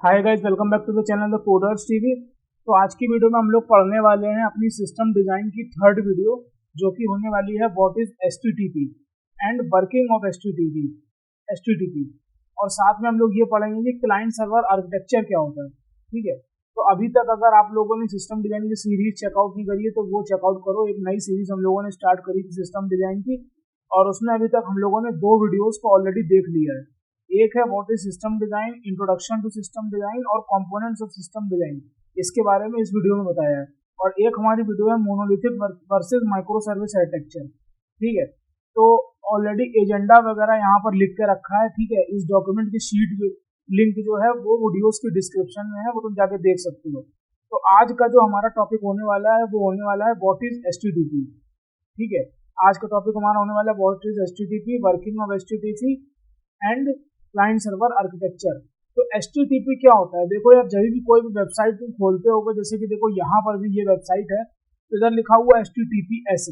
Hi guys, welcome back to the channel the coders TV. तो आज की video में हम लोग पढ़ने वाले हैं अपनी सिस्टम डिजाइन की थर्ड वीडियो, जो कि होने वाली है what is HTTP and working of HTTP. और साथ में हम लोग ये पढ़ेंगे कि क्लाइंट सर्वर आर्किटेक्चर क्या होता है। ठीक है, तो अभी तक अगर आप लोगों ने सिस्टम डिजाइन की सीरीज चेकआउट नहीं करी है तो वो चेकआउट करो। एक नई सीरीज हम लोगों ने स्टार्ट करी थी सिस्टम डिजाइन की, और उसमें अभी तक हम लोगों ने 2 वीडियोस को ऑलरेडी देख लिया है। एक है what is system design, introduction to system design और कंपोनेंट्स ऑफ सिस्टम डिजाइन, इसके बारे में इस वीडियो में बताया है। और एक हमारी वीडियो है monolithic versus micro service architecture. ठीक है, तो ऑलरेडी एजेंडा वगैरह यहाँ पर लिख के रखा है। ठीक है, इस डॉक्यूमेंट की शीट लिंक जो है वो वीडियोस की डिस्क्रिप्शन में है, वो तुम जाके देख सकते हो। तो आज का जो हमारा टॉपिक होने वाला है वो होने वाला है व्हाट इज एचटीटीपी। ठीक है, आज का टॉपिक हमारा होने वाला है what is HTTP, working of HTTP and client server architecture. तो एचटीटीपी क्या होता है? देखो यार, जब भी कोई भी वेबसाइट तुम खोलते होगे, जैसे कि देखो यहाँ पर भी ये वेबसाइट है, तो इधर लिखा हुआ एचटीटीपीएस।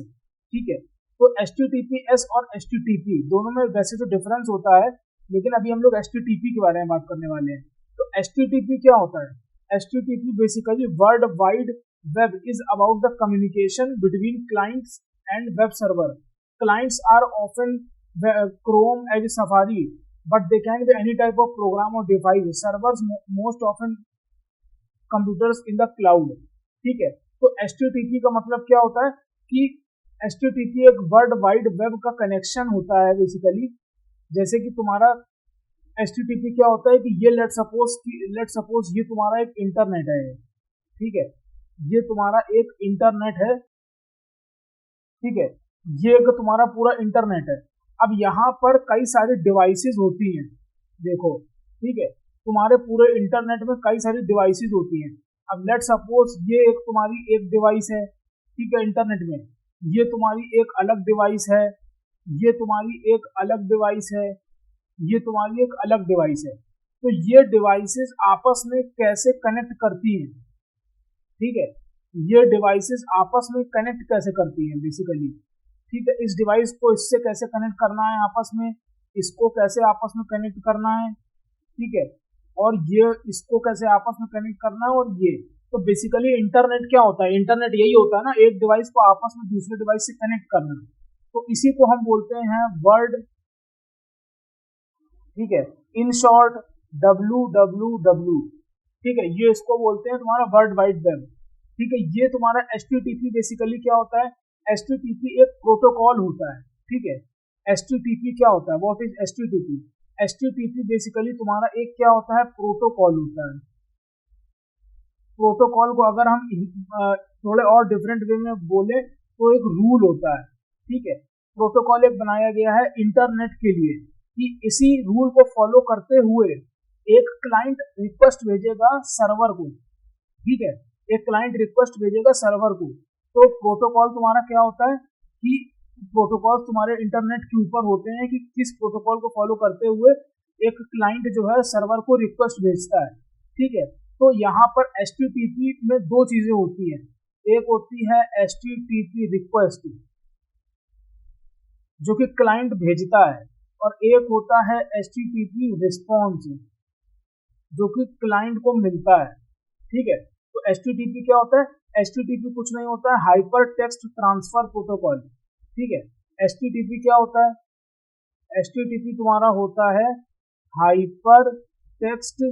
ठीक है, तो एचटीटीपीएस और एचटीटीपी दोनों में वैसे तो डिफरेंस होता है, लेकिन अभी हम लोग एचटीटीपी के बारे में बात करने वाले हैं। तो एचटीटीपी क्या होता है? HTTP basically world wide web is about the communication between clients and web server. Clients are often Chrome Edge Safari, but they can be any type of program or device. Servers most often computers in the cloud. ठीक है, तो HTTP का मतलब क्या होता है कि HTTP एक वर्ल्ड वाइड वेब का कनेक्शन होता है बेसिकली। जैसे कि तुम्हारा HTTP क्या होता है कि ये लेट सपोज ये तुम्हारा एक इंटरनेट है। ठीक है, ये तुम्हारा एक इंटरनेट है। ठीक है, ये एक तुम्हारा पूरा इंटरनेट है। अब यहाँ पर कई सारी डिवाइसेस होती हैं। देखो, ठीक है, तुम्हारे पूरे इंटरनेट में कई सारी डिवाइसेस होती हैं। अब लेट सपोज ये एक तुम्हारी एक डिवाइस है। ठीक है, इंटरनेट में ये तुम्हारी एक अलग डिवाइस है, ये तुम्हारी एक अलग डिवाइस है, ये तुम्हारी एक अलग डिवाइस है। तो ये डिवाइसेस आपस में कैसे कनेक्ट करती हैं? ठीक है, ये डिवाइसेस आपस में कनेक्ट कैसे करती हैं बेसिकली। ठीक है, इस डिवाइस को इससे कैसे कनेक्ट करना है आपस में, इसको कैसे आपस में कनेक्ट करना है। ठीक है, और ये इसको कैसे आपस में कनेक्ट करना है, और ये तो बेसिकली इंटरनेट क्या होता है? इंटरनेट यही होता है ना, एक डिवाइस को आपस में दूसरे डिवाइस से कनेक्ट करना। तो इसी को हम बोलते हैं वर्ल्ड। ठीक है, इन शॉर्ट WWW। ठीक है, ये इसको बोलते हैं तुम्हारा वर्ल्ड वाइड वेब। ठीक है, ये तुम्हारा HTTP बेसिकली क्या होता है? HTTP एक प्रोटोकॉल होता है। ठीक है, HTTP क्या होता है? What is HTTP? HTTP basically तुम्हारा एक क्या होता है? प्रोटोकॉल होता है। प्रोटोकॉल को अगर हम थोड़े और डिफरेंट वे में बोले तो एक रूल होता है। ठीक है, प्रोटोकॉल एक बनाया गया है इंटरनेट के लिए कि इसी रूल को फॉलो करते हुए एक क्लाइंट रिक्वेस्ट भेजेगा सर्वर को। ठीक है, एक क्लाइंट रिक्वेस्ट भेजेगा सर्वर को। तो प्रोटोकॉल तुम्हारा क्या होता है कि प्रोटोकॉल तुम्हारे इंटरनेट के ऊपर होते हैं कि किस प्रोटोकॉल को फॉलो करते हुए एक क्लाइंट जो है सर्वर को रिक्वेस्ट भेजता है। ठीक है, तो यहाँ पर HTTP में 2 चीजें होती हैं। एक होती है HTTP रिक्वेस्ट जो कि क्लाइंट भेजता है, और एक होता है HTTP रिस्पॉन्स जो कि क्लाइंट को मिलता है। ठीक है, तो HTTP क्या होता है? HTTP कुछ नहीं होता है, हाइपर टेक्स्ट ट्रांसफर प्रोटोकॉल। ठीक है, HTTP क्या होता है? HTTP तुम्हारा होता है हाइपर टेक्स्ट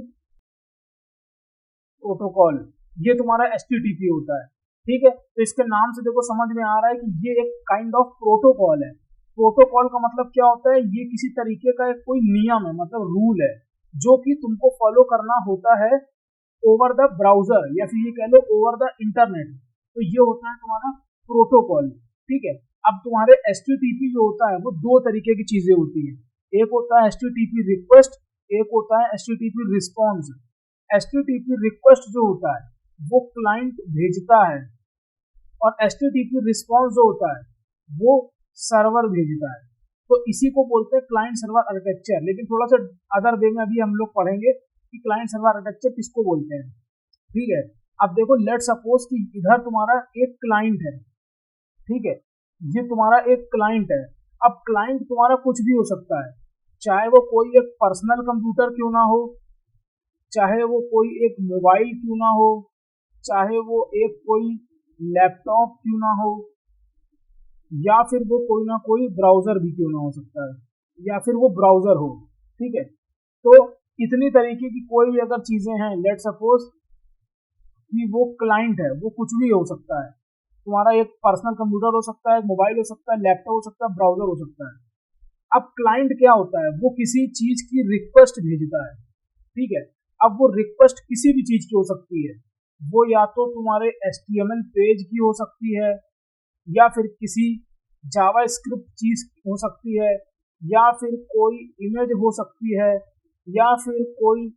प्रोटोकॉल, ये तुम्हारा HTTP होता है। ठीक है, तो इसके नाम से देखो समझ में आ रहा है कि ये एक काइंड ऑफ प्रोटोकॉल है। प्रोटोकॉल का मतलब क्या होता है? ये किसी तरीके का एक कोई नियम है, मतलब रूल है, जो कि तुमको फॉलो करना होता है ओवर द ब्राउजर, या फिर ये कह लो ओवर द इंटरनेट। तो ये होता है तुम्हारा प्रोटोकॉल। ठीक है, अब तुम्हारे HTTP जो होता है वो 2 तरीके की चीजें होती है। एक होता है HTTP रिक्वेस्ट, एक होता है HTTP रिस्पॉन्स। HTTP रिक्वेस्ट जो होता है वो क्लाइंट भेजता है, और HTTP रिस्पॉन्स जो होता है वो सर्वर भेजता है। तो इसी को बोलते हैं क्लाइंट सर्वर आर्किटेक्चर। लेकिन थोड़ा सा अदर वे में अभी हम लोग पढ़ेंगे कि क्लाइंट सर्वर आर्किटेक्चर किसको बोलते हैं। ठीक है, अब देखो लेट सपोज कि इधर तुम्हारा एक क्लाइंट है। ठीक है, ये तुम्हारा एक क्लाइंट है। अब क्लाइंट तुम्हारा कुछ भी हो सकता है, चाहे वो कोई एक पर्सनल कंप्यूटर क्यों ना हो, चाहे वो कोई एक मोबाइल क्यों ना हो, चाहे वो एक कोई लैपटॉप क्यों ना हो, या फिर वो कोई ना कोई ब्राउजर भी क्यों ना हो सकता है, या फिर वो ब्राउजर हो। ठीक है, तो इतनी तरीके की कोई भी अगर चीजें हैं, लेट सपोज कि वो क्लाइंट है, वो कुछ भी हो सकता है, तुम्हारा एक पर्सनल कंप्यूटर हो सकता है, मोबाइल हो सकता है, लैपटॉप हो सकता है, ब्राउजर हो सकता है। अब क्लाइंट क्या होता है, वो किसी चीज की रिक्वेस्ट भेजता है। ठीक है, अब वो रिक्वेस्ट किसी भी चीज की हो सकती है, वो या तो तुम्हारे HTML पेज की हो सकती है, या फिर किसी जावा स्क्रिप्ट चीज हो सकती है, या फिर कोई इमेज हो सकती है, या फिर कोई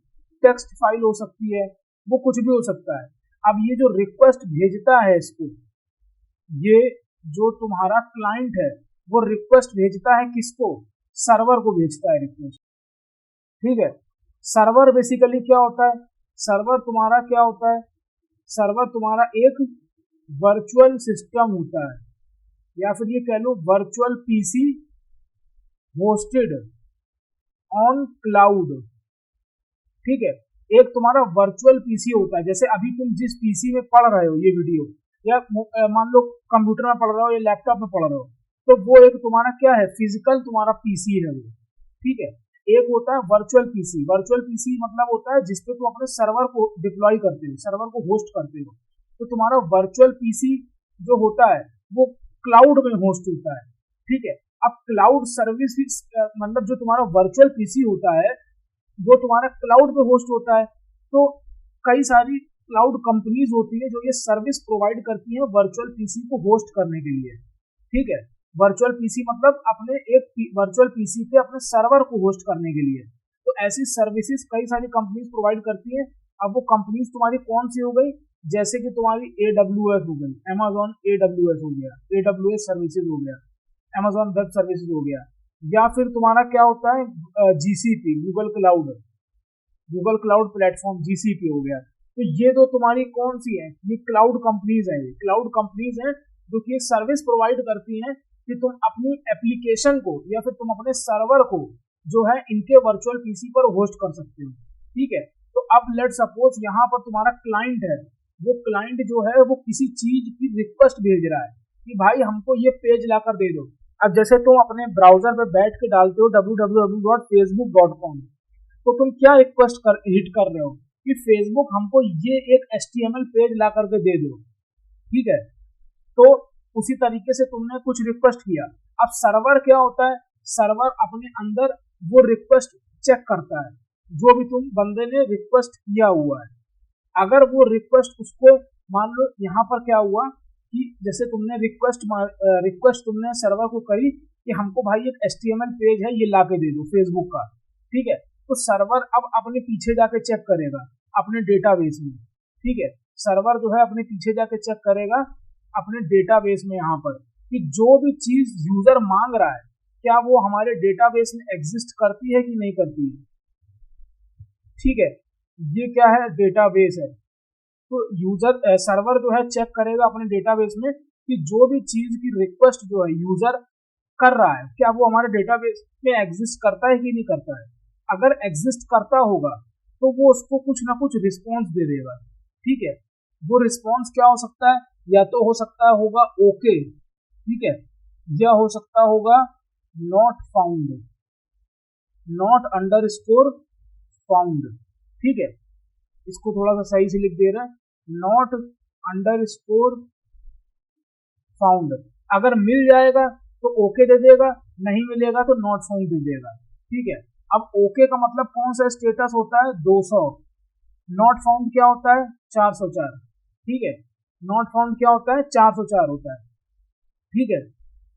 टेक्स्ट फाइल हो सकती है, वो कुछ भी हो सकता है। अब ये जो रिक्वेस्ट भेजता है इसको, ये जो तुम्हारा क्लाइंट है वो रिक्वेस्ट भेजता है किसको, सर्वर को भेजता है रिक्वेस्ट। ठीक है, सर्वर बेसिकली क्या होता है, सर्वर तुम्हारा क्या होता है, सर्वर तुम्हारा एक वर्चुअल सिस्टम होता है, या फिर ये कह लो virtual PC hosted on cloud. ठीक है, एक तुम्हारा वर्चुअल पीसी होता है, जैसे अभी तुम जिस पीसी में पढ़ रहे हो ये वीडियो, या मान लो कंप्यूटर में पढ़ रहे हो या लैपटॉप में पढ़ रहे हो, तो वो एक तुम्हारा क्या है, फिजिकल तुम्हारा पीसी है वो। ठीक है, एक होता है वर्चुअल पीसी। वर्चुअल पीसी मतलब होता है जिसपे तुम अपने सर्वर को डिप्लॉय करते हो, सर्वर को होस्ट करते हो। तो तुम्हारा वर्चुअल पीसी जो होता है वो क्लाउड में होस्ट होता है। ठीक है, अब क्लाउड सर्विस मतलब जो तुम्हारा वर्चुअल पीसी होता है वो तुम्हारा क्लाउड पे होस्ट होता है। तो कई सारी क्लाउड कंपनीज होती है जो ये सर्विस प्रोवाइड करती है वर्चुअल पीसी को होस्ट करने के लिए। ठीक है, वर्चुअल पीसी मतलब अपने एक वर्चुअल पीसी पे अपने सर्वर को होस्ट करने के लिए। तो ऐसी सर्विसेज कई सारी कंपनीज प्रोवाइड करती है। अब वो कंपनीज तुम्हारी कौन सी हो गई, जैसे कि तुम्हारी AWS हो गई, Amazon AWS हो गया, AWS सर्विसेज हो गया, Amazon वेब सर्विसेज हो गया, या फिर तुम्हारा क्या होता है GCP, Google cloud platform GCP हो गया। तो ये दो तुम्हारी कौन सी है, ये क्लाउड कंपनीज है, ये क्लाउड कंपनीज है जो कि एक सर्विस प्रोवाइड करती हैं कि तुम अपनी एप्लीकेशन को या फिर तुम अपने सर्वर को जो है इनके वर्चुअल पीसी पर होस्ट कर सकते हो। ठीक है, तो अब लेट सपोज यहाँ पर तुम्हारा क्लाइंट है, वो क्लाइंट जो है वो किसी चीज की रिक्वेस्ट भेज रहा है कि भाई हमको ये पेज लाकर दे दो। अब जैसे तुम अपने ब्राउजर पे बैठ के डालते हो www.facebook.com, तो तुम क्या रिक्वेस्ट हिट कर रहे हो कि फेसबुक हमको ये एक HTML पेज ला करके दे दो। ठीक है, तो उसी तरीके से तुमने कुछ रिक्वेस्ट किया। अब सर्वर क्या होता है, सर्वर अपने अंदर वो रिक्वेस्ट चेक करता है जो भी तुम बंदे ने रिक्वेस्ट किया हुआ है। अगर वो रिक्वेस्ट उसको, मान लो यहाँ पर क्या हुआ कि जैसे तुमने रिक्वेस्ट तुमने सर्वर को करी कि हमको भाई एक HTML पेज है ये ला के दे दो फेसबुक का। ठीक है, तो सर्वर अब अपने पीछे जाके चेक करेगा अपने डेटाबेस में। ठीक है, सर्वर जो है अपने पीछे जाके चेक करेगा अपने डेटाबेस में यहाँ पर कि जो भी चीज यूजर मांग रहा है क्या वो हमारे डेटाबेस में एग्जिस्ट करती है कि नहीं करती है। ठीक है, ये क्या है, डेटाबेस है। तो यूजर सर्वर जो है चेक करेगा अपने डेटाबेस में कि जो भी चीज की रिक्वेस्ट जो है यूजर कर रहा है क्या वो हमारे डेटाबेस में एग्जिस्ट करता है कि नहीं करता है। अगर एग्जिस्ट करता होगा तो वो उसको कुछ ना कुछ रिस्पॉन्स दे देगा। ठीक है, वो रिस्पॉन्स क्या हो सकता है, या तो हो सकता होगा ओके, ठीक है, या हो सकता होगा not found, not underscore found. ठीक है, इसको थोड़ा सा सही से लिख दे रहा है, नॉट अंडरस्कोर फाउंड। अगर मिल जाएगा तो ओके दे देगा, नहीं मिलेगा तो नॉट फाउंड दे देगा। ठीक है, अब ओके का मतलब कौन सा स्टेटस होता है, 200। नॉट फाउंड क्या होता है, 404। ठीक है, नॉट फाउंड क्या होता है, 404 होता है। ठीक है,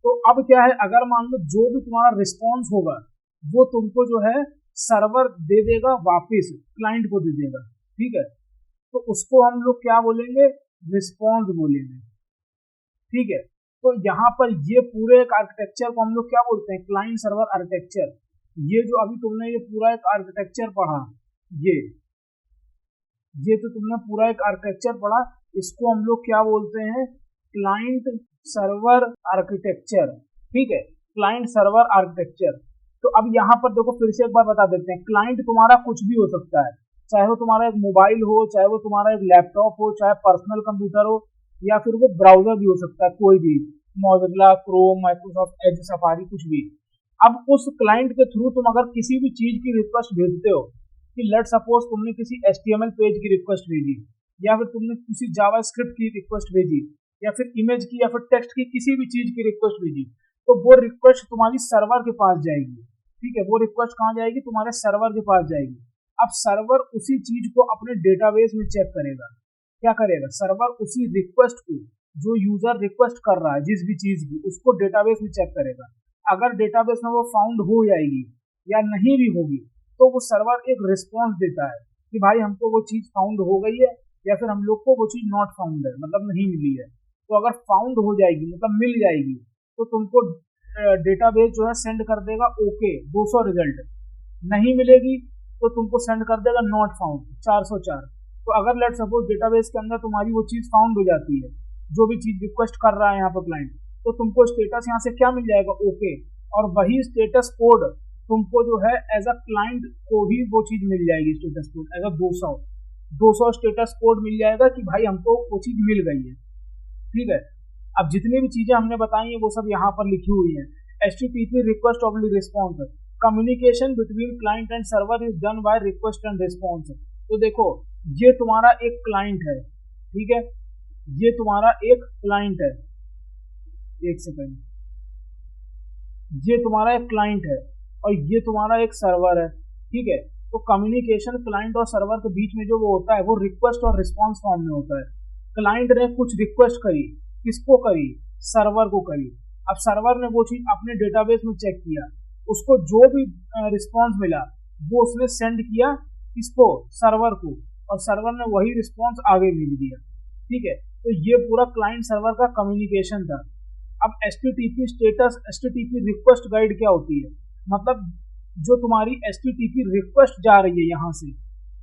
तो अब क्या है, अगर मान लो जो भी तुम्हारा रिस्पॉन्स होगा वो तुमको जो है सर्वर दे देगा वापिस, क्लाइंट को दे देगा। ठीक है, तो उसको हम लोग क्या बोलेंगे, रिस्पॉन्स बोलेंगे। ठीक है, तो यहाँ पर ये पूरे एक आर्किटेक्चर को हम लोग क्या बोलते हैं, क्लाइंट सर्वर आर्किटेक्चर। ये जो अभी तुमने ये पूरा एक आर्किटेक्चर पढ़ा, ये तो तुमने पूरा एक आर्किटेक्चर पढ़ा, इसको हम लोग क्या बोलते हैं, क्लाइंट सर्वर आर्किटेक्चर। ठीक है, क्लाइंट सर्वर आर्किटेक्चर। तो अब यहाँ पर देखो फिर से एक बार बता देते हैं, क्लाइंट तुम्हारा कुछ भी हो सकता है। चाहे वो तुम्हारा एक मोबाइल हो, चाहे वो तुम्हारा एक लैपटॉप हो, चाहे पर्सनल कंप्यूटर हो, या फिर वो ब्राउजर भी हो सकता है, कोई भी, Mozilla, Chrome, Microsoft Edge, safari, कुछ भी। अब उस क्लाइंट के थ्रू तुम अगर किसी भी चीज की रिक्वेस्ट भेजते हो, कि लेट सपोज तुमने किसी HTML पेज की रिक्वेस्ट भेजी, या फिर तुमने किसी जावास्क्रिप्ट की रिक्वेस्ट भेजी, या फिर इमेज की या फिर टेक्स्ट की किसी भी चीज की रिक्वेस्ट भेजी, तो वो रिक्वेस्ट तुम्हारी सर्वर के पास जाएगी। ठीक है, वो रिक्वेस्ट कहाँ जाएगी? तुम्हारे सर्वर के पास जाएगी। अब सर्वर उसी चीज को अपने डेटाबेस में चेक करेगा। क्या करेगा? सर्वर उसी रिक्वेस्ट को, जो यूजर रिक्वेस्ट कर रहा है जिस भी चीज की, उसको डेटाबेस में चेक करेगा। अगर डेटाबेस में वो फाउंड हो जाएगी या नहीं भी होगी, तो वो सर्वर एक रिस्पॉन्स देता है कि भाई हमको वो चीज फाउंड हो गई है, या फिर हम लोग को वो चीज नॉट फाउंड है, मतलब नहीं मिली है। तो अगर फाउंड हो जाएगी मतलब मिल जाएगी, तो तुमको डेटाबेस जो है सेंड कर देगा ओके 200 रिजल्ट। नहीं मिलेगी तो तुमको सेंड कर देगा नॉट फाउंड 404। तो अगर लेट सपोज डेटाबेस के अंदर तुम्हारी वो चीज फाउंड हो जाती है, जो भी चीज रिक्वेस्ट कर रहा है यहाँ पर क्लाइंट, तो तुमको स्टेटस यहाँ से क्या मिल जाएगा? ओके। और वही स्टेटस कोड तुमको जो है एज अ क्लाइंट को भी वो चीज मिल जाएगी, status code as a 200 status code मिल जाएगा कि भाई हमको वो चीज मिल गई है। ठीक है, अब जितनी भी चीजें हमने बताई हैं वो सब यहाँ पर लिखी हुई हैं। HTTP request oblique response, communication between client and server is done by request and response. तो देखो, ये तुम्हारा एक क्लाइंट है, ठीक है, ये तुम्हारा एक क्लाइंट है, एक सेकेंड, ये तुम्हारा एक क्लाइंट है और ये तुम्हारा एक सर्वर है। ठीक है, तो कम्युनिकेशन क्लाइंट और सर्वर के बीच में जो वो होता है वो रिक्वेस्ट और रिस्पॉन्स फॉर्म में होता है। क्लाइंट ने कुछ रिक्वेस्ट करी, किसको करी? सर्वर को करी। अब सर्वर ने वो चीज अपने डेटाबेस में चेक किया, उसको जो भी रिस्पॉन्स मिला वो उसने सेंड किया किसको? सर्वर को, और सर्वर ने वही रिस्पॉन्स आगे भेज दिया। ठीक है, तो ये पूरा क्लाइंट सर्वर का कम्युनिकेशन था। अब HTTP status, HTTP request guide क्या होती है? मतलब जो तुम्हारी HTTP रिक्वेस्ट जा रही है यहाँ से,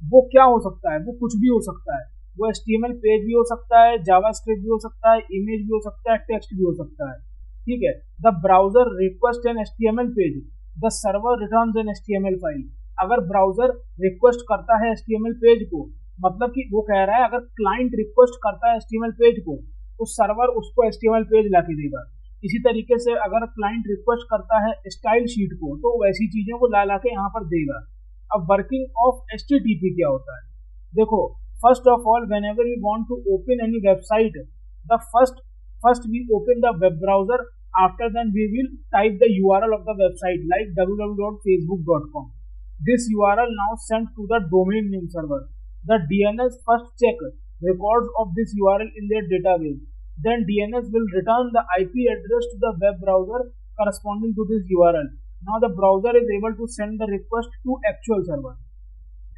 वो क्या हो सकता है? वो कुछ भी हो सकता है। वो HTML पेज भी हो सकता है, जावास्क्रिप्ट भी हो सकता है, इमेज भी हो सकता है, टेक्स्ट भी हो सकता है। ठीक है, the browser requests an HTML page, the server returns an HTML file. अगर ब्राउजर रिक्वेस्ट करता है HTML पेज को, मतलब कि वो कह रहा है अगर क्लाइंट रिक्वेस्ट करता है HTML पेज को, तो सर्वर उसको HTML पेज लाके देगा। इसी तरीके से अगर क्लाइंट रिक्वेस्ट करता है स्टाइल शीट को, तो वैसी चीजें वो ला के यहाँ पर देगा। अब वर्किंग ऑफ HTTP क्या होता है? देखो, first of all, whenever you want to open any website, the first we open the web browser. After then we will type the URL of the website like www.facebook.com. This URL now sent to the domain name server. The DNS first check records of this URL in their database. Then DNS will return the IP address to the web browser corresponding to this URL. Now the browser is able to send the request to actual server.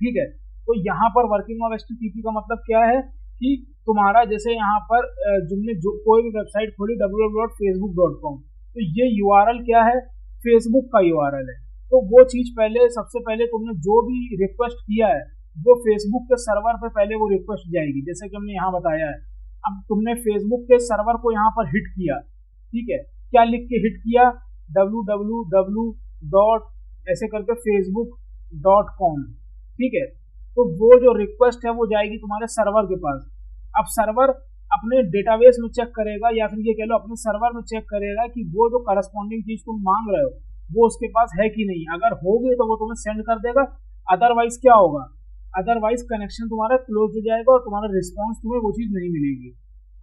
ठीक है, तो यहाँ पर working of HTTP का मतलब क्या है कि तुम्हारा जैसे यहाँ पर तुमने जो कोई भी वेबसाइट खोली www.facebook.com, तो ये URL क्या है? फेसबुक का URL है। तो वो चीज पहले, सबसे पहले तुमने जो भी रिक्वेस्ट किया है वो फेसबुक के सर्वर पे पहले वो रिक्वेस्ट जाएगी, जैसे कि हमने यहाँ बताया है। अब तुमने फेसबुक के सर्वर को यहाँ पर हिट किया, ठीक है, क्या लिख के हिट किया? www. ऐसे करके facebook.com। ठीक है, तो वो जो रिक्वेस्ट है वो जाएगी तुम्हारे सर्वर के पास। अब सर्वर अपने डेटाबेस में चेक करेगा, या फिर ये कह लो अपने सर्वर में चेक करेगा कि वो जो करस्पॉन्डिंग चीज तुम मांग रहे हो वो उसके पास है कि नहीं। अगर होगी तो वो तुम्हें सेंड कर देगा, अदरवाइज क्या होगा? अदरवाइज कनेक्शन तुम्हारा क्लोज हो जाएगा और तुम्हारा रिस्पॉन्स तुम्हें वो चीज नहीं मिलेगी।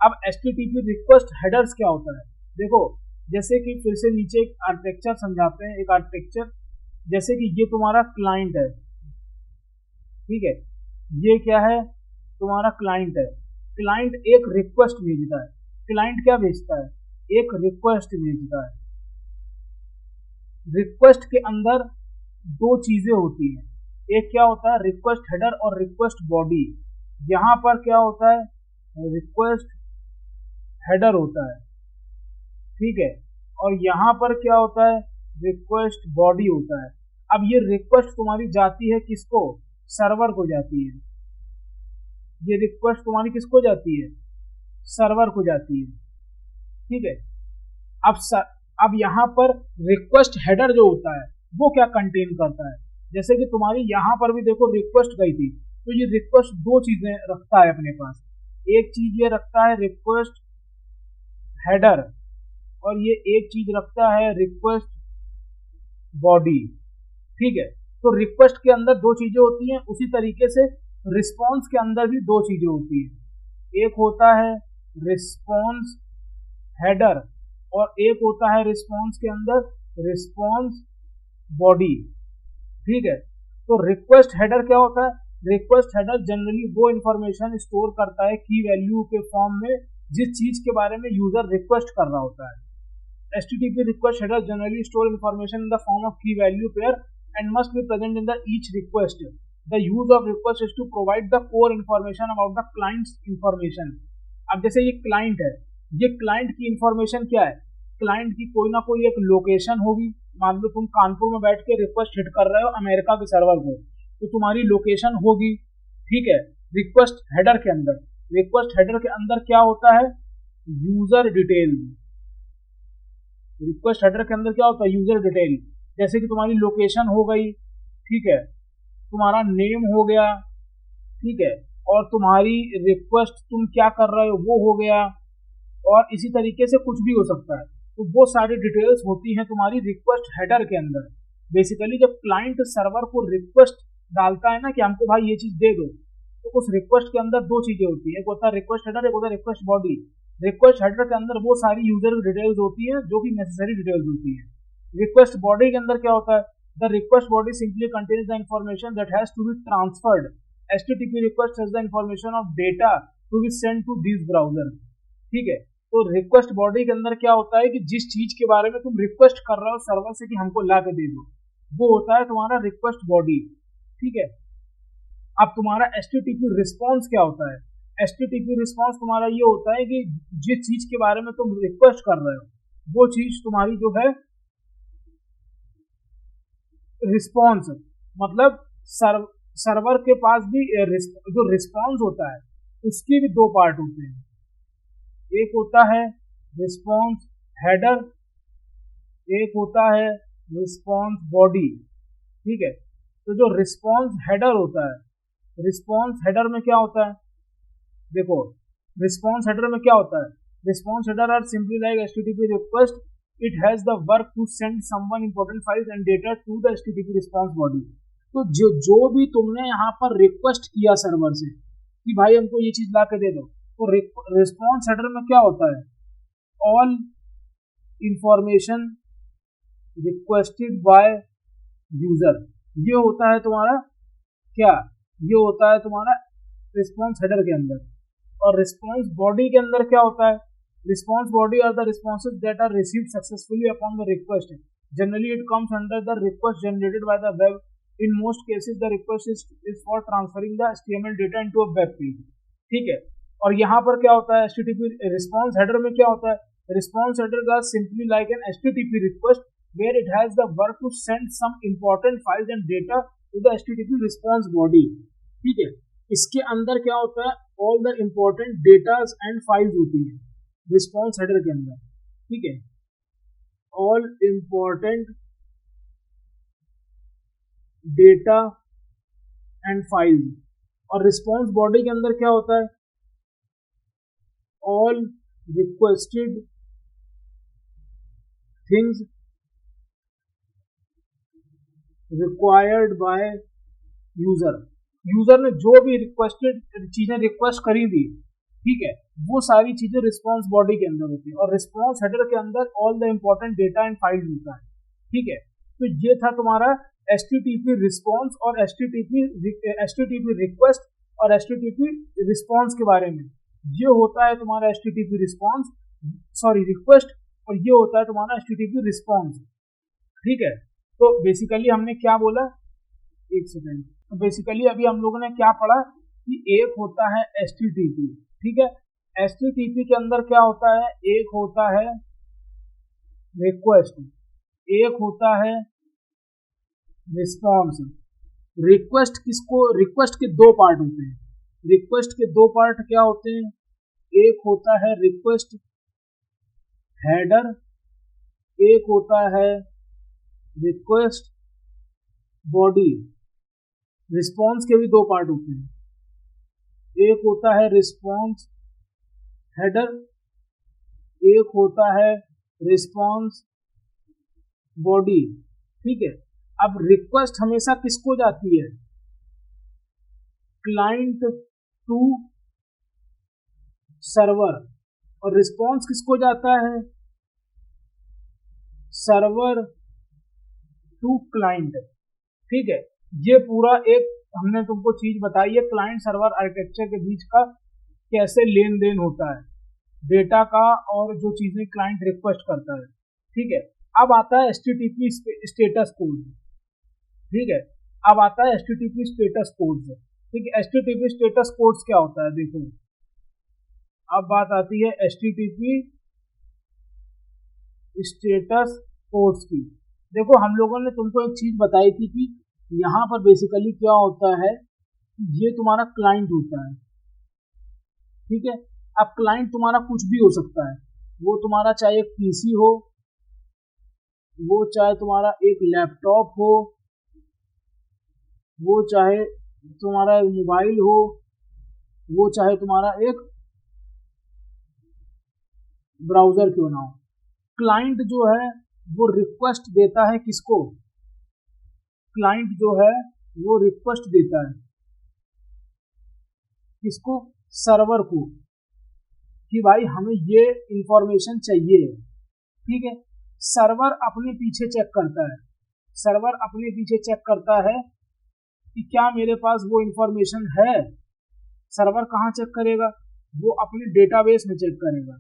अब HTTP रिक्वेस्ट हेडर्स क्या होता है? देखो, जैसे कि फिर से नीचे एक आर्किटेक्चर समझाते हैं, एक आर्किटेक्चर, जैसे कि ये तुम्हारा क्लाइंट है, ठीक है, ये क्या है? तुम्हारा क्लाइंट है। क्लाइंट एक रिक्वेस्ट भेजता है। क्लाइंट क्या भेजता है? एक रिक्वेस्ट भेजता है। रिक्वेस्ट के अंदर दो चीजें होती हैं, एक क्या होता है? रिक्वेस्ट हेडर और रिक्वेस्ट बॉडी। यहां पर क्या होता है? रिक्वेस्ट हेडर होता है, ठीक है, और यहां पर क्या होता है? रिक्वेस्ट बॉडी होता है। अब ये रिक्वेस्ट तुम्हारी जाती है किसको? सर्वर को जाती है। ये रिक्वेस्ट तुम्हारी किसको जाती है? सर्वर को जाती है, ठीक है। अब यहाँ पर रिक्वेस्ट हेडर जो होता है वो क्या कंटेन करता है? जैसे कि तुम्हारी यहाँ पर भी देखो रिक्वेस्ट गई थी, तो ये रिक्वेस्ट दो चीजें रखता है अपने पास, एक चीज ये रखता है रिक्वेस्ट हेडर और ये एक चीज रखता है रिक्वेस्ट बॉडी। ठीक है, तो रिक्वेस्ट के अंदर दो चीजें होती हैं, उसी तरीके से रिस्पॉन्स के अंदर भी दो चीजें होती हैं, एक होता है रिस्पॉन्स हेडर और एक होता है रिस्पॉन्स के अंदर रिस्पॉन्स बॉडी। ठीक है, तो रिक्वेस्ट हेडर क्या होता है, रिक्वेस्ट हेडर जनरली वो इंफॉर्मेशन स्टोर करता है की वैल्यू के फॉर्म में जिस चीज के बारे में यूजर रिक्वेस्ट कर रहा होता है। HTTP request header generally store information in the form of key value pair and must be present in the each request. The use of request is to provide the core information about the client's information. अब जैसे ये client है, ये client की information क्या है, client की कोई ना कोई एक लोकेशन होगी। मान लो तुम कानपुर में बैठ के रिक्वेस्ट हिट कर रहे हो अमेरिका के सर्वर को, तो तुम्हारी लोकेशन होगी। ठीक है, रिक्वेस्ट हेडर के अंदर, रिक्वेस्ट हेडर के अंदर क्या होता है, यूजर डिटेल। रिक्वेस्ट हेडर के अंदर क्या होता है, यूजर डिटेल, जैसे कि तुम्हारी लोकेशन हो गई, ठीक है, तुम्हारा नेम हो गया, ठीक है, और तुम्हारी रिक्वेस्ट तुम क्या कर रहे हो वो हो गया, और इसी तरीके से कुछ भी हो सकता है। तो वो सारी डिटेल्स होती हैं तुम्हारी रिक्वेस्ट हेडर के अंदर। बेसिकली जब क्लाइंट सर्वर को रिक्वेस्ट डालता है ना कि हमको भाई ये चीज दे दो, तो उस रिक्वेस्ट के अंदर दो चीजें होती है, एक होता है रिक्वेस्ट हेडर, एक होता है रिक्वेस्ट बॉडी। रिक्वेस्ट हेडर के अंदर वो सारी यूजर डिटेल्स होती है जो कि नेसेसरी डिटेल्स होती है। रिक्वेस्ट बॉडी के अंदर क्या होता है, the request body simply contains the information that has to be transferred. HTTP request has the information of data to be send to this browser. ठीक है, तो रिक्वेस्ट बॉडी के अंदर क्या होता है कि जिस चीज के बारे में तुम रिक्वेस्ट कर रहे हो सर्वर से कि हमको ला के दे दो, वो होता है तुम्हारा रिक्वेस्ट बॉडी। ठीक है, अब तुम्हारा HTTP रिस्पॉन्स क्या होता है, HTTP रिस्पॉन्स तुम्हारा ये होता है कि जिस चीज के बारे में तुम रिक्वेस्ट कर रहे हो वो चीज तुम्हारी जो है रिस्पॉन्स, मतलब सर्वर के पास भी जो रिस्पॉन्स होता है उसकी भी दो पार्ट होते हैं, एक होता है रिस्पॉन्स हेडर, एक होता है रिस्पॉन्स बॉडी। ठीक है, तो जो रिस्पॉन्स हेडर होता है, रिस्पॉन्स हेडर में क्या होता है, देखो रिस्पॉन्स हेडर में क्या होता है, response header are simply like HTTP request, it has the work to send someone important files and data to the HTTP response body. तो जो भी तुमने यहाँ पर रिक्वेस्ट किया सर्वर से कि भाई हमको ये चीज ला के दे दो, तो रिस्पॉन्स हेडर में क्या होता है, all information requested by user, ये होता है तुम्हारा क्या, ये होता है तुम्हारा रिस्पॉन्स हेडर के अंदर। और रिस्पॉन्स बॉडी के अंदर क्या होता है, response body are the responses that are received successfully upon the request. Generally it comes under the request generated by the web. In most cases the request is for transferring the HTML data into a web page. ठीक है, और यहाँ पर क्या होता है, HTTP response header में क्या होता है, response header are simply like an HTTP request where it has the work to send some important files and data to the HTTP response body। ठीक है, इसके अंदर क्या होता है, all the important datas and files होती है response header के अंदर। ठीक है, all important data and files। और रिस्पॉन्स बॉडी के अंदर क्या होता है, all requested things required by user. User ने जो भी रिक्वेस्टेड चीजें रिक्वेस्ट करी थी, ठीक है, वो सारी चीजें रिस्पॉन्स बॉडी के अंदर होती है। और रिस्पॉन्स हेडर के अंदर all the important data and files होता है। ठीक है, तो ये था तुम्हारा HTTP रिस्पॉन्स और HTTP रिक्वेस्ट और HTTP रिस्पॉन्स के बारे में। ये होता है तुम्हारा HTTP रिस्पॉन्स, सॉरी रिक्वेस्ट, और ये होता है तुम्हारा HTTP रिस्पॉन्स। ठीक है, तो बेसिकली हमने क्या बोला, एक सेकेंड, तो बेसिकली अभी हम लोगों ने क्या पढ़ा कि एक होता है HTTP। ठीक है, HTTP के अंदर क्या होता है, एक होता है रिक्वेस्ट, एक होता है रिस्पॉन्स। रिक्वेस्ट किसको, रिक्वेस्ट के दो पार्ट होते हैं, रिक्वेस्ट के दो पार्ट क्या होते हैं, एक होता है रिक्वेस्ट हेडर, एक होता है रिक्वेस्ट बॉडी। रिस्पॉन्स के भी दो पार्ट होते हैं, एक होता है रिस्पॉन्स हेडर, एक होता है रिस्पॉन्स बॉडी। ठीक है, अब रिक्वेस्ट हमेशा किसको जाती है, क्लाइंट टू सर्वर, और रिस्पॉन्स किसको जाता है, सर्वर टू क्लाइंट। ठीक है, ये पूरा एक हमने तुमको चीज बताई है क्लाइंट सर्वर आर्किटेक्चर के बीच का कैसे लेन देन होता है डेटा का और जो चीजें क्लाइंट रिक्वेस्ट करता है। ठीक है, अब आता है HTTP स्टेटस कोड। ठीक है, अब आता है HTTP स्टेटस कोड। ठीक है, HTTP स्टेटस कोड्स क्या होता है, देखो अब बात आती है HTTP स्टेटस कोड्स की। देखो हम लोगों ने तुमको एक चीज बताई थी कि यहाँ पर बेसिकली क्या होता है, ये तुम्हारा क्लाइंट होता है। ठीक है, अब क्लाइंट तुम्हारा कुछ भी हो सकता है, वो तुम्हारा चाहे एक पीसी हो, वो चाहे तुम्हारा एक लैपटॉप हो, वो चाहे तुम्हारा एक मोबाइल हो, वो चाहे तुम्हारा एक ब्राउजर क्यों ना हो। क्लाइंट जो है वो रिक्वेस्ट देता है किसको, क्लाइंट जो है वो रिक्वेस्ट देता है किसको, सर्वर को, कि भाई हमें ये इंफॉर्मेशन चाहिए। ठीक है, सर्वर अपने पीछे चेक करता है, सर्वर अपने पीछे चेक करता है कि क्या मेरे पास वो इंफॉर्मेशन है। सर्वर कहाँ चेक करेगा, वो अपने डेटाबेस में चेक करेगा,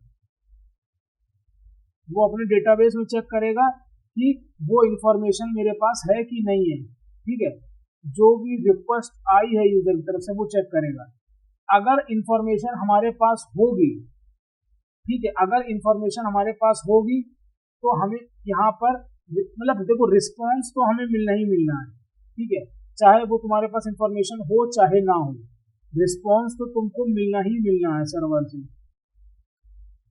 वो अपने डेटाबेस में चेक करेगा कि वो इंफॉर्मेशन मेरे पास है कि नहीं है। ठीक है, जो भी रिक्वेस्ट आई है यूजर की तरफ से वो चेक करेगा। अगर इंफॉर्मेशन हमारे पास होगी, ठीक है, अगर इंफॉर्मेशन हमारे पास होगी तो हमें यहाँ पर मतलब देखो रिस्पॉन्स तो हमें मिलना ही मिलना है। ठीक है, चाहे वो तुम्हारे पास इंफॉर्मेशन हो चाहे ना हो, रिस्पॉन्स तो तुमको मिलना ही मिलना है सर्वर से।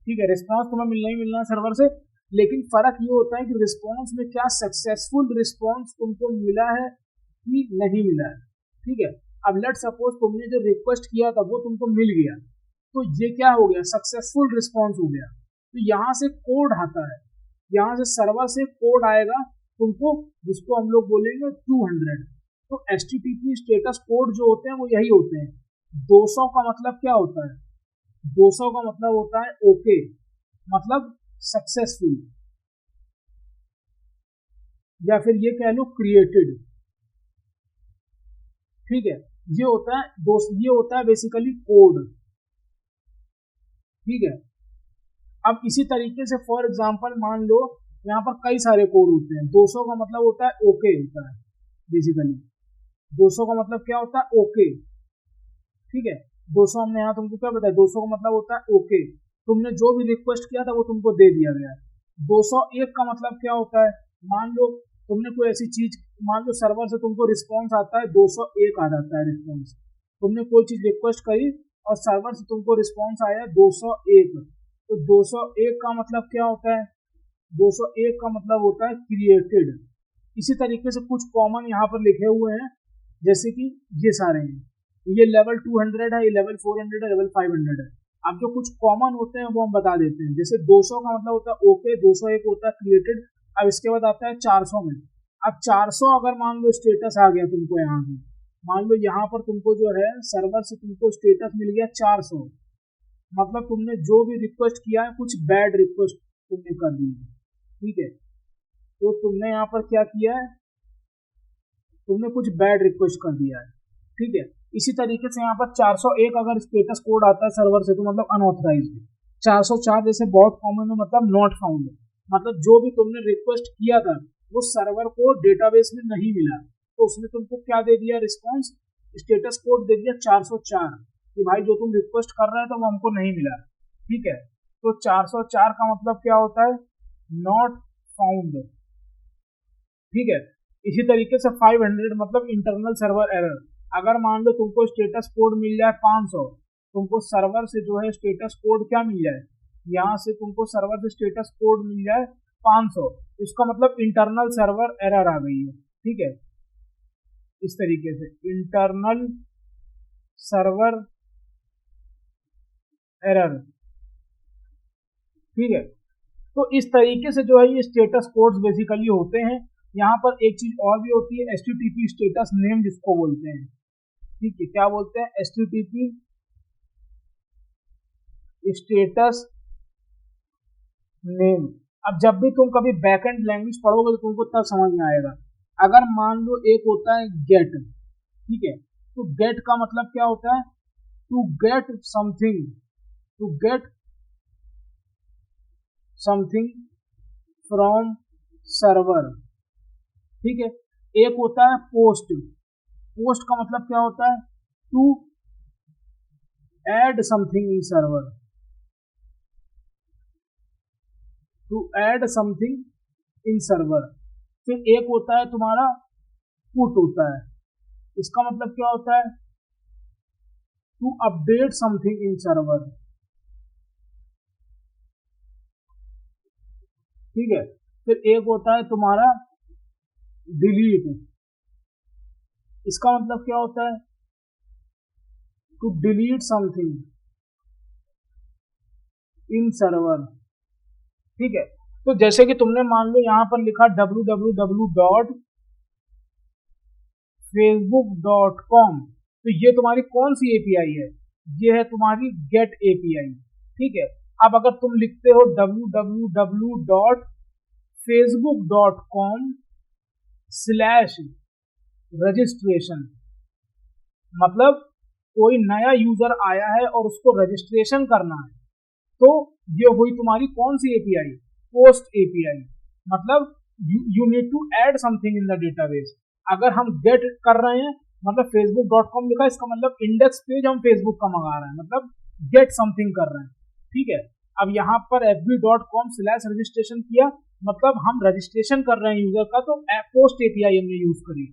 ठीक है, रिस्पॉन्स तुम्हें मिलना ही मिलना है सर्वर से, लेकिन फर्क ये होता है कि रिस्पॉन्स में क्या सक्सेसफुल रिस्पॉन्स तुमको मिला है कि नहीं मिला है। ठीक है, अब लेट सपोज तुमने जो रिक्वेस्ट किया था वो तुमको मिल गया, तो ये क्या हो गया, सक्सेसफुल रिस्पॉन्स हो गया। तो यहाँ से कोड आता है, यहाँ से सर्वर से कोड आएगा तुमको, जिसको हम लोग बोलेंगे 200। तो HTTP स्टेटस कोड जो होते हैं वो यही होते हैं। 200 का मतलब क्या होता है, 200 का मतलब होता है ओके, मतलब सक्सेसफुल, या फिर ये कह लो क्रिएटेड। ठीक है, ये होता है ये होता है बेसिकली कोड। ठीक है, अब इसी तरीके से फॉर एग्जांपल मान लो यहाँ पर कई सारे कोड होते हैं। 200 का मतलब होता है ओके होता है बेसिकली, 200 का मतलब क्या होता है ओके। ठीक है, 200 हमने यहाँ तुमको क्या बताया, 200 का मतलब होता है ओके, तुमने जो भी रिक्वेस्ट किया था वो तुमको दे दिया गया। 201 का मतलब क्या होता है, मान लो तुमने कोई ऐसी चीज, मान लो सर्वर से तुमको रिस्पॉन्स आता है 201 आ जाता है रिस्पॉन्स, तुमने कोई चीज रिक्वेस्ट करी और सर्वर से तुमको रिस्पॉन्स आया 201, तो 201 का मतलब क्या होता है, 201 का मतलब होता है क्रिएटेड। इसी तरीके से कुछ कॉमन यहाँ पर लिखे हुए हैं, जैसे कि ये सारे हैं, ये लेवल 200 है, ये लेवल 400 है, लेवल 500 है। अब जो कुछ कॉमन होते हैं वो हम बता देते हैं। जैसे 200 का मतलब होता है ओके, 201 होता है क्रिएटेड। अब इसके बाद आता है 400 में। अब 400 अगर मान लो स्टेटस आ गया तुमको यहाँ पे, मान लो यहाँ पर तुमको जो है सर्वर से तुमको स्टेटस मिल गया 400, मतलब तुमने जो भी रिक्वेस्ट किया है कुछ बैड रिक्वेस्ट तुमने कर दी है। ठीक है, तो तुमने यहाँ पर क्या किया है, तुमने कुछ बैड रिक्वेस्ट कर दिया है। ठीक है, इसी तरीके से यहाँ पर 401 अगर स्टेटस कोड आता है सर्वर से तो मतलब अनऑथराइज्ड। 404 जैसे बहुत कॉमन है, मतलब नॉट फाउंड, मतलब जो भी तुमने रिक्वेस्ट किया था वो सर्वर को डेटाबेस में नहीं मिला, तो उसने तुमको क्या दे दिया, रिस्पॉन्स स्टेटस कोड दे दिया 404 कि भाई जो तुम रिक्वेस्ट कर रहे थे वो हमको नहीं मिला। ठीक है, तो 404 का मतलब क्या होता है, नॉट फाउंड। ठीक है, इसी तरीके से 500 मतलब इंटरनल सर्वर एरर। अगर मान लो तुमको स्टेटस कोड मिल जाए 500, तुमको सर्वर से जो है स्टेटस कोड क्या मिल जाए, यहाँ से तुमको सर्वर से स्टेटस कोड मिल जाए 500, इसका मतलब इंटरनल सर्वर एरर आ गई है। ठीक है, इस तरीके से इंटरनल सर्वर एरर, ठीक है। तो इस तरीके से जो है ये स्टेटस कोड्स बेसिकली होते हैं। यहाँ पर एक चीज और भी होती है, HTTP स्टेटस नेम जिसको बोलते हैं, ठीक है। क्या बोलते हैं? HTTP status name. अब जब भी तुम कभी बैकएंड लैंग्वेज पढ़ोगे तो तुमको तब समझ में आएगा। अगर मान लो एक होता है गेट, ठीक है, तो गेट का मतलब क्या होता है? To get something, to get something from server, ठीक है। एक होता है पोस्ट, पोस्ट का मतलब क्या होता है? To add something in server, to add something in server. फिर एक होता है तुम्हारा पुट होता है, इसका मतलब क्या होता है? To update something in server, ठीक है। फिर एक होता है तुम्हारा डिलीट, इसका मतलब क्या होता है? To delete something in server, ठीक है। तो जैसे कि तुमने मान लो यहां पर लिखा www.facebook.com, तो ये तुम्हारी कौन सी एपीआई है? ये है तुम्हारी गेट एपीआई, ठीक है। अब अगर तुम लिखते हो www.facebook.com/registration, मतलब कोई नया यूजर आया है और उसको रजिस्ट्रेशन करना है, तो ये हुई तुम्हारी कौन सी एपीआई? Post API. मतलब you need to add something in the database. अगर हम गेट कर रहे हैं, मतलब facebook.com लिखा, इसका मतलब इंडेक्स पेज हम फेसबुक का मंगा रहे हैं, मतलब गेट समथिंग कर रहे हैं, ठीक है। अब यहाँ पर fb.com/रजिस्ट्रेशन किया, मतलब हम रजिस्ट्रेशन कर रहे हैं यूजर का, तो पोस्ट एपीआई हमने यूज करी,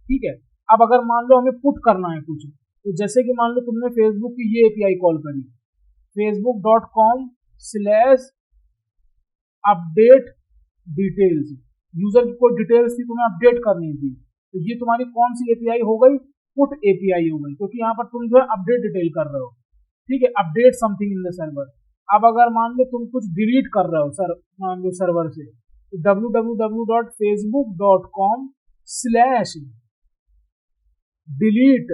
ठीक है। अब अगर मान लो हमें पुट करना है कुछ, तो जैसे कि मान लो तुमने फेसबुक की ये एपीआई कॉल करी, facebook.com/अपडेट डिटेल्स, यूजर की कोई डिटेल्स थी तुम्हें अपडेट करनी थी, तो ये तुम्हारी कौन सी एपीआई हो गई? पुट एपीआई हो गई, क्योंकि यहाँ पर तुम जो है अपडेट डिटेल कर रहे हो, ठीक है, update something in the server. अब अगर मान लो तुम कुछ डिलीट कर रहे हो मान लो सर्वर से, तो www.facebook.com/delete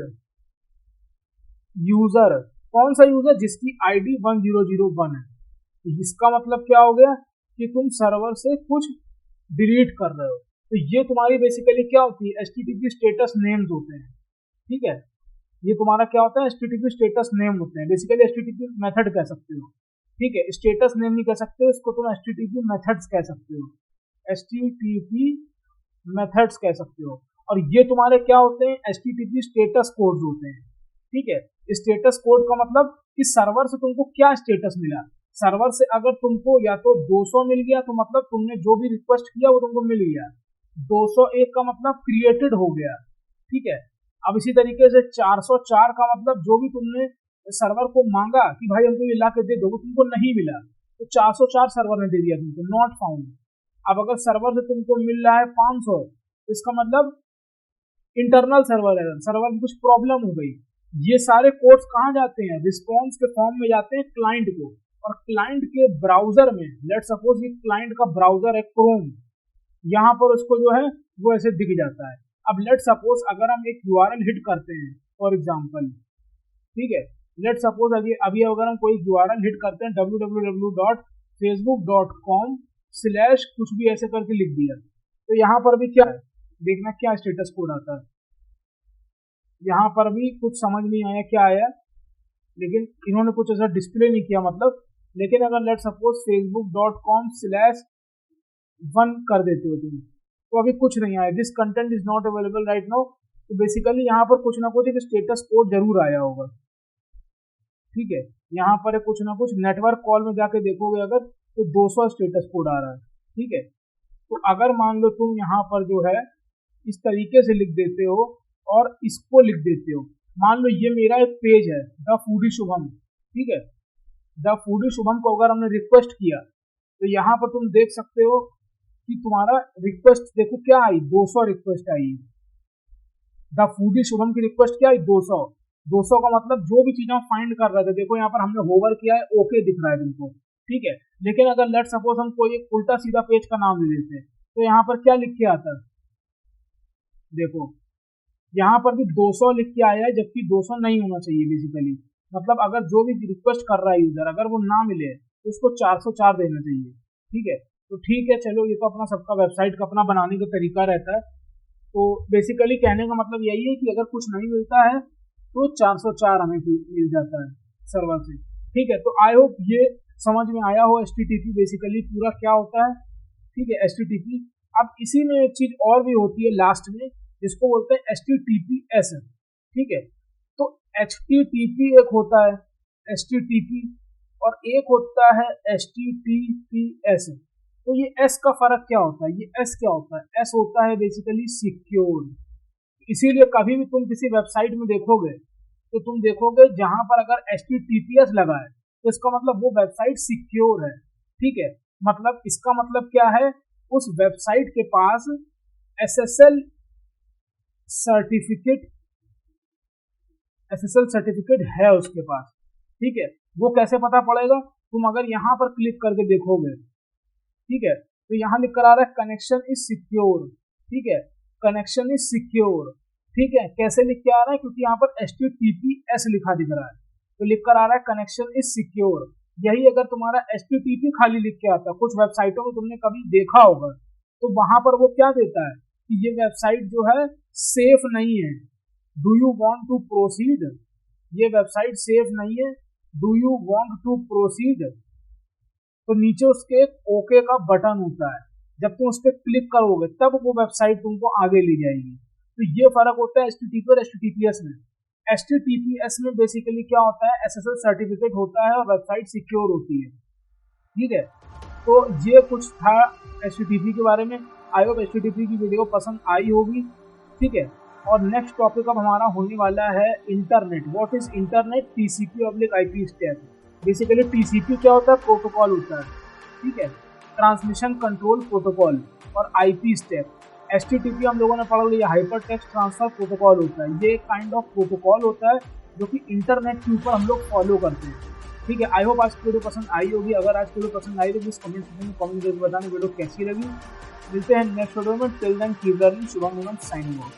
यूजर, कौन सा यूजर? जिसकी आईडी 1001 है। तो इसका मतलब क्या हो गया कि तुम सर्वर से कुछ डिलीट कर रहे हो। तो ये तुम्हारी बेसिकली क्या होती है? HTTP स्टेटस नेम्स होते हैं, ठीक है। ये तुम्हारा क्या होता है? HTTP स्टेटस नेम होते हैं, बेसिकली HTTP मेथड कह सकते हो, ठीक है। स्टेटस नेम नहीं कह सकते हो इसको, तुम HTTP मेथड्स कह सकते हो, HTTP मेथड्स कह सकते हो। और ये तुम्हारे क्या होते हैं? HTTP स्टेटस कोड्स होते हैं, ठीक है। स्टेटस कोड का मतलब कि सर्वर से तुमको क्या स्टेटस मिला। सर्वर से अगर तुमको या तो 200 मिल गया, तो मतलब तुमने जो भी रिक्वेस्ट किया वो तुमको मिल गया। 201 का मतलब क्रिएटेड हो गया, ठीक है। अब इसी तरीके से 404 का मतलब जो भी तुमने सर्वर को मांगा कि भाई हमको ये ला के दे दो, वो तुमको नहीं मिला, तो 404 सर्वर ने दे दिया तुमको, नॉट फाउंड। अब अगर सर्वर से तुमको मिल रहा है 500, तो इसका मतलब इंटरनल सर्वर एरर, सर्वर में कुछ प्रॉब्लम हो गई। ये सारे कोड्स कहाँ जाते हैं? रिस्पॉन्स के फॉर्म में जाते हैं क्लाइंट को, और क्लाइंट के ब्राउजर में, लेट सपोज ये क्लाइंट का ब्राउजर है क्रोम, यहाँ पर उसको जो है वो ऐसे दिख जाता है। अब लेट सपोज अगर हम एक यूआरएल हिट करते हैं फॉर एग्जांपल, ठीक है, लेट सपोज अभी अगर हम कोई यूआरएल हिट करते हैं www.facebook.com/ कुछ भी ऐसे करके लिख दिया, तो यहाँ पर भी क्या है, देखना क्या स्टेटस कोड आता है। यहाँ पर भी कुछ समझ नहीं आया क्या आया, लेकिन इन्होंने कुछ ऐसा डिस्प्ले नहीं किया मतलब। लेकिन अगर लेट सपोज facebook.com/1 कर देते हो तुम, तो अभी कुछ नहीं आया, this content is not available right now. तो बेसिकली यहाँ पर कुछ ना कुछ एक स्टेटस कोड जरूर आया होगा, ठीक है। यहाँ पर कुछ ना कुछ नेटवर्क कॉल में जाके देखोगे अगर, तो 200 स्टेटस कोड आ रहा है, ठीक है। तो अगर मान लो तुम यहाँ पर जो है इस तरीके से लिख देते हो और इसको लिख देते हो, मान लो ये मेरा एक पेज है द फूडी शुभम, ठीक है। द फूडी शुभम को अगर हमने रिक्वेस्ट किया, तो यहाँ पर तुम देख सकते हो कि तुम्हारा रिक्वेस्ट देखो क्या आई, 200 रिक्वेस्ट आई है, द फूडी शुभम की रिक्वेस्ट क्या है 200। 200 का मतलब जो भी चीज हम फाइंड कर रहे थे, देखो यहाँ पर हमने होवर किया है, ओके दिख रहा है तुमको, ठीक है। लेकिन अगर लेट सपोज हम कोई एक उल्टा सीधा पेज का नाम ले लेते हैं तो यहाँ पर क्या लिख के आता है, देखो यहाँ पर भी 200 लिख के आया है, जबकि 200 नहीं होना चाहिए बेसिकली। मतलब अगर जो भी रिक्वेस्ट कर रहा है यूजर, अगर वो ना मिले तो उसको 404 देना चाहिए, ठीक है। तो ठीक है, चलो ये तो अपना सबका वेबसाइट का अपना बनाने का तरीका रहता है। तो बेसिकली कहने का मतलब यही है कि अगर कुछ नहीं मिलता है तो 404 हमें मिल जाता है सर्वर से, ठीक है। तो आई होप ये समझ में आया हो HTTP बेसिकली पूरा क्या होता है, ठीक है, HTTP। अब इसी में एक चीज और भी होती है लास्ट में, जिसको बोलते हैं HTTPS, ठीक है। तो HTTP एक होता है HTTP और एक होता है HTTPS। तो ये S का फर्क क्या होता है, ये S क्या होता है, S होता है बेसिकली सिक्योर। इसीलिए कभी भी तुम किसी वेबसाइट में देखोगे तो तुम देखोगे जहां पर अगर HTTPS लगा है तो इसका मतलब वो वेबसाइट सिक्योर है, ठीक है। मतलब इसका मतलब क्या है, उस वेबसाइट के पास SSL सर्टिफिकेट है उसके पास, ठीक है। वो कैसे पता पड़ेगा, तुम अगर यहाँ पर क्लिक करके देखोगे, ठीक है, तो यहाँ लिख कर आ रहा है कनेक्शन इज सिक्योर, ठीक है, कनेक्शन इज सिक्योर, ठीक है। कैसे लिख के आ रहा है, क्योंकि यहाँ पर HTTPS लिखा दिख रहा है, तो लिख कर आ रहा है कनेक्शन इज सिक्योर। यही अगर तुम्हारा HTTP खाली लिख के आता, कुछ वेबसाइटों में तुमने कभी देखा होगा, तो वहां पर वो क्या देता है कि ये वेबसाइट जो है सेफ नहीं है, do you want to proceed, ये वेबसाइट सेफ नहीं है, do you want to proceed. तो नीचे उसके ओके का बटन होता है, जब तुम उस पर क्लिक करोगे तब वो वेबसाइट तुमको आगे ले जाएगी। तो ये फर्क होता है HTTP और HTTPS में। HTTPS में बेसिकली क्या होता है, SSL सर्टिफिकेट होता है और वेबसाइट सिक्योर होती है, ठीक है। तो ये कुछ था HTTP के बारे में। आई होप HTTP की वीडियो पसंद आई होगी, ठीक है। और नेक्स्ट टॉपिक अब हमारा होने वाला है internet. What is internet, TCP/IP stack. Basically TCP क्या होता है, प्रोटोकॉल होता है, ठीक है, ट्रांसमिशन कंट्रोल प्रोटोकॉल, और IP स्टैक। HTTP हम लोगों ने पढ़ लिया, हाइपर टेक्स्ट ट्रांसफर प्रोटोकॉल होता है। ये एक काइंड ऑफ प्रोटोकॉल होता है जो कि इंटरनेट के ऊपर हम लोग फॉलो करते हैं, ठीक है। आई होप आज वीडियो पसंद आई होगी। अगर आज वीडियो पसंद आई तो प्लीज कमेंट सेक्शन में कमेंट करके बताना वीडियो कैसी लगी। मिलते हैं नेक्स्ट वीडियो में। Till then keep learning. Shubham signing of.